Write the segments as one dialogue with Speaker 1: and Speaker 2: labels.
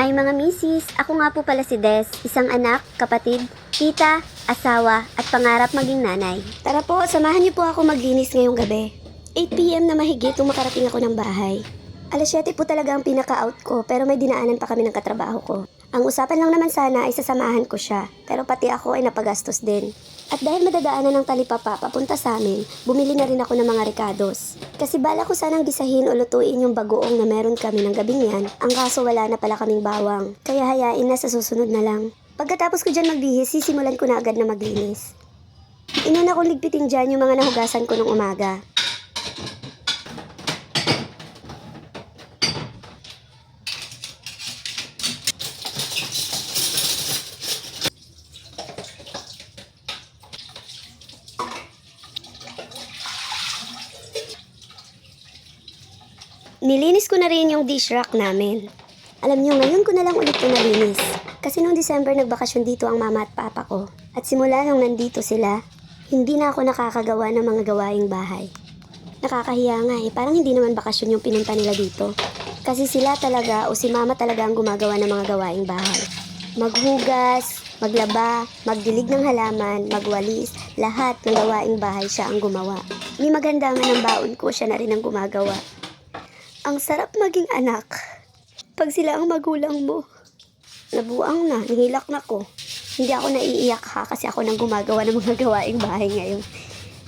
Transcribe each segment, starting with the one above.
Speaker 1: Hi mga misis, ako nga po pala si Des, isang anak, kapatid, tita, asawa, at pangarap maging nanay. Tara po, samahan niyo po ako maglinis ngayong gabi. 8 PM na mahigit nung makarating ako ng bahay. Alas 7 po talaga ang pinaka-out ko pero may dinaanan pa kami ng katrabaho ko. Ang usapan lang naman sana ay sasamahan ko siya, pero pati ako ay napagastos din. At dahil madadaanan ng talipapa papunta sa amin, bumili na rin ako ng mga recados. Kasi bala ko sanang gisahin o lutuin yung bagoong na meron kami ng gabing yan, ang kaso wala na pala kaming bawang. Kaya hayain na sa susunod na lang. Pagkatapos ko dyan magbihis, sisimulan ko na agad na maglinis. Inuna kong ligpitin dyan yung mga nahugasan ko nung umaga. Nilinis ko na rin yung dish rack namin. Alam nyo, ngayon ko na lang ulit ito nalinis. Kasi noong December nagbakasyon dito ang mama at papa ko. At simula nung nandito sila, hindi na ako nakakagawa ng mga gawaing bahay. Nakakahiya nga parang hindi naman bakasyon yung pinunta nila dito. Kasi sila talaga o si mama talaga ang gumagawa ng mga gawaing bahay. Maghugas, maglaba, magdilig ng halaman, magwalis, lahat ng gawaing bahay siya ang gumawa. May maganda man ang baon ko, siya na rin ang gumagawa. Ang sarap maging anak. Pag sila ang magulang mo. Nabuang na, nihilak na ko. Hindi ako naiiyak ha kasi ako nang gumagawa ng mga gawaing bahay ngayon.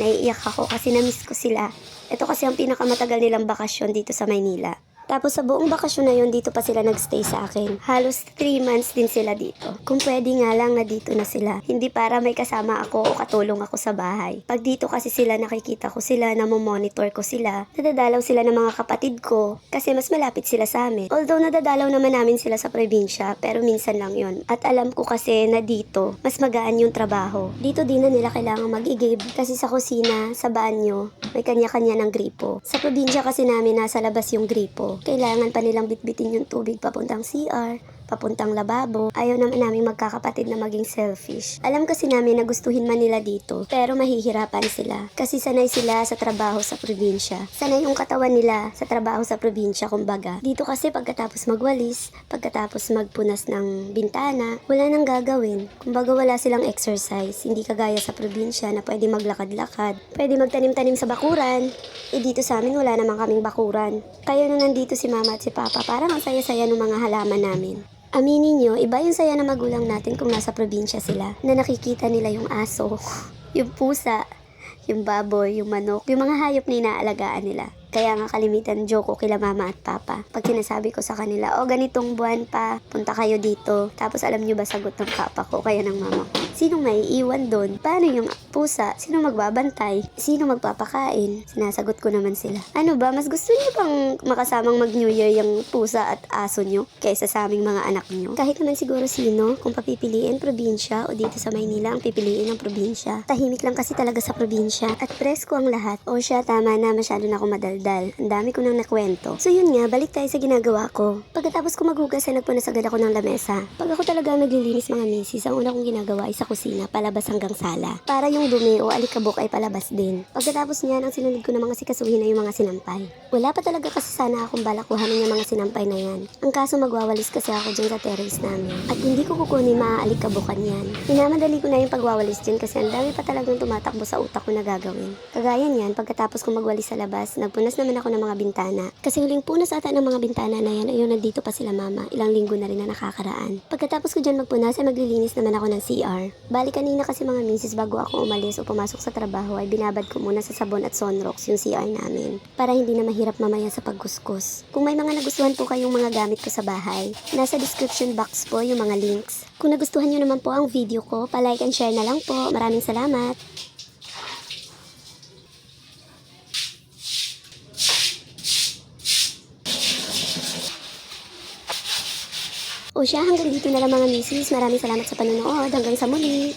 Speaker 1: Naiiyak ako kasi namiss ko sila. Ito kasi ang pinakamatagal nilang bakasyon dito sa Maynila. Tapos sa buong bakasyon na yun, dito pa sila nagstay sa akin. Halos 3 months din sila dito. Kung pwede nga lang na dito na sila. Hindi para may kasama ako o katulong ako sa bahay. Pag dito kasi sila, nakikita ko sila, namomonitor ko sila. Nadadalaw sila ng mga kapatid ko kasi mas malapit sila sa amin. Although nadadalaw naman namin sila sa probinsya, pero minsan lang yon. At alam ko kasi na dito, mas magaan yung trabaho. Dito din na nila kailangan mag-igib kasi sa kusina, sa banyo, may kanya-kanya ng gripo. Sa probinsya kasi namin, nasa labas yung gripo. Kailangan pa nilang bitbitin yung tubig papuntang CR, papuntang lababo. Ayaw naman namin magkakapatid na maging selfish. Alam kasi namin na gustuhin man nila dito, pero mahihirapan sila. Kasi sanay sila sa trabaho sa probinsya. Sanay yung katawan nila sa trabaho sa probinsya, kumbaga. Dito kasi pagkatapos magwalis, pagkatapos magpunas ng bintana, wala nang gagawin. Kumbaga wala silang exercise. Hindi kagaya sa probinsya na pwede maglakad-lakad, pwede magtanim-tanim sa bakuran. Dito sa amin wala namang kaming bakuran. Kaya nung nandito si mama at si papa, parang ang saya-saya ng mga halaman namin. Aminin nyo, iba yung saya ng magulang natin kung nasa probinsya sila, na nakikita nila yung aso, yung pusa, yung baboy, yung manok, yung mga hayop na inaalagaan nila. Kaya nga kalimitan joke ko kila mama at papa. Pag sinasabi ko sa kanila, ganitong buwan pa, punta kayo dito. Tapos alam nyo ba sagot ng papa ko, kaya ng mama ko? Sinong maiiwan doon? Paano yung pusa? Sino magbabantay? Sino magpapakain? Sinasagot ko naman sila. Ano ba, mas gusto nyo bang makasamang mag-New Year yung pusa at aso nyo kaysa sa aming mga anak nyo? Kahit naman siguro sino, kung papipiliin probinsya o dito sa Maynila ang pipiliin ng probinsya. Tahimik lang kasi talaga sa probinsya at presko ang lahat. O siya, tama na, masyado na ako madaldal. Ang dami ko nang nakwento. So yun nga, balik tayo sa ginagawa ko. Pagkatapos ko maghugas ay nagpunas agad ako ng lamesa. Pag ako talaga naglilinis mga misis, ang una kong ginagawa ay sa kusina, palabas hanggang sala. Para yung dumi o alikabok ay palabas din. Pagkatapos niyan, ang sinunod ko na mga sikasuhin ay yung mga sinampay. Wala pa talaga kasi sana akong balakuhanin yung mga sinampay na yan. Ang kaso magwawalis kasi ako dyan sa terrace namin. At hindi ko kukunin maaalikabukan yan. Minamadali ko na yung pagwawalis dyan kasi ang dami pa talagang tumatakbo sa utak ko na gagawin. Kagaya niyan, pagkatapos ko magwalis sa labas, nagpunas naman ako ng mga bintana. Kasi huling punas ata ng mga bintana na yan, ayun nandito pa sila mama. Ilang linggo na rin na nakakaraan. Pagkatapos ko dyan magpunas ay maglilinis naman ako ng CR. Bali kanina kasi mga misis bago ako umalis o pumasok sa trabaho ay binabad ko muna sa sabon at Sunrox yung CR namin. Para hindi na mahirap mamaya sa pagkuskus. Kung may mga nagustuhan po kayong mga gamit ko sa bahay, nasa description box po yung mga links. Kung nagustuhan nyo naman po ang video ko, palike and share na lang po. Maraming salamat! O siya, hanggang dito na lang mga misis. Maraming salamat sa panonood. Hanggang sa muli.